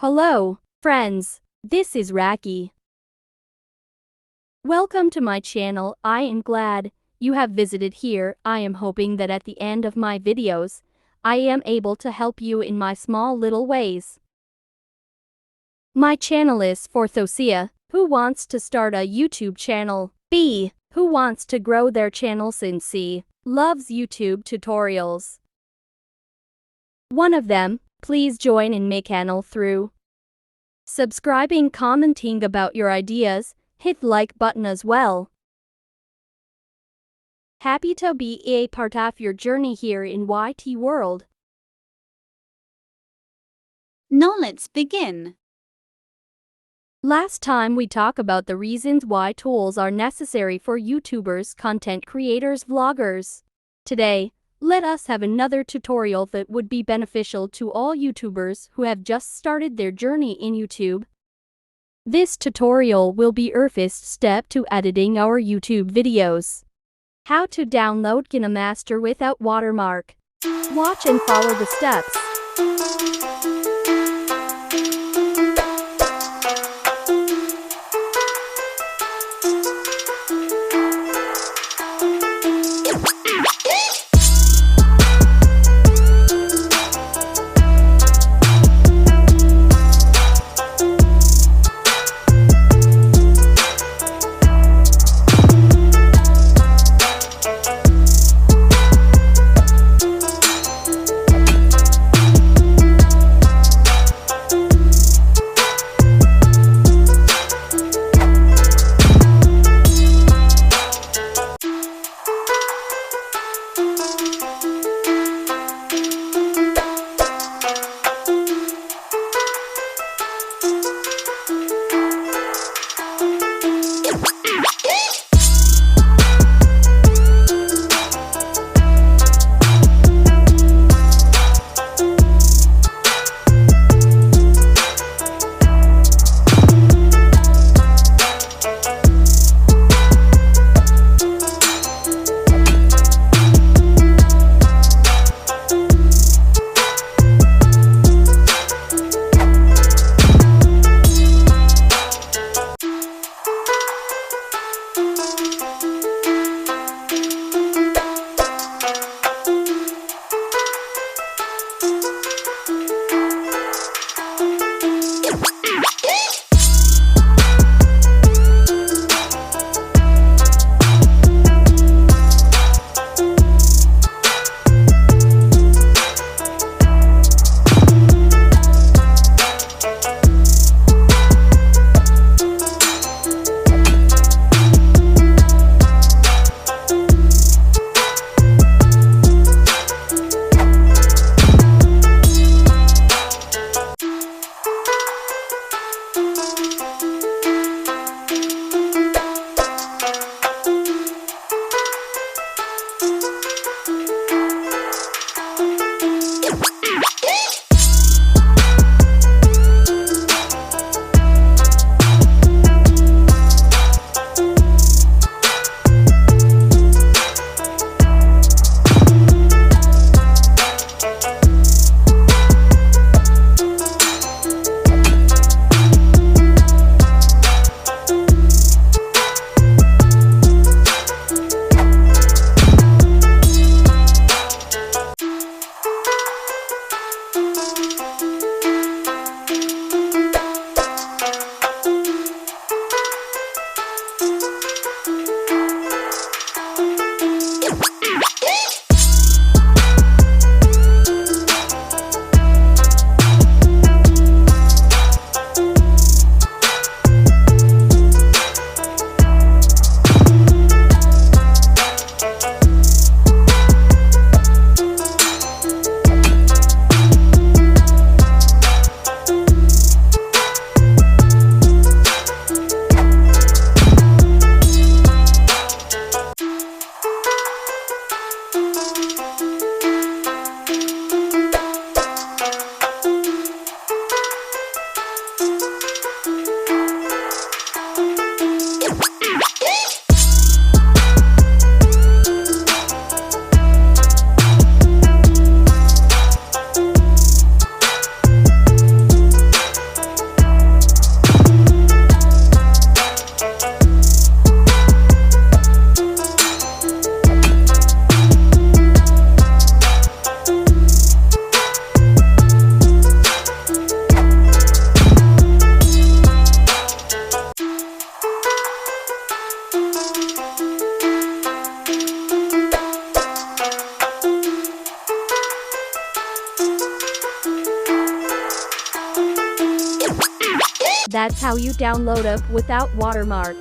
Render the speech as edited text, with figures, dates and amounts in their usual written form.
Hello, friends. This is Raki. Welcome to my channel. I am glad you have visited here. I am hoping that at the end of my videos, I am able to help you in my small little ways. My channel is for Thosia, who wants to start a YouTube channel. B, who wants to grow their channel since C, loves YouTube tutorials. One of them, please join in my channel through subscribing, commenting about your ideas, hit like button as well. Happy to be a part of your journey here in YT world. Now let's begin. Last time we talked about the reasons why tools are necessary for YouTubers, content creators, vloggers. Today, let us have another tutorial that would be beneficial to all YouTubers who have just started their journey in YouTube. This tutorial will be our first step to editing our YouTube videos. How to download KineMaster without Watermark. Watch and follow the steps. That's how you download app without watermark.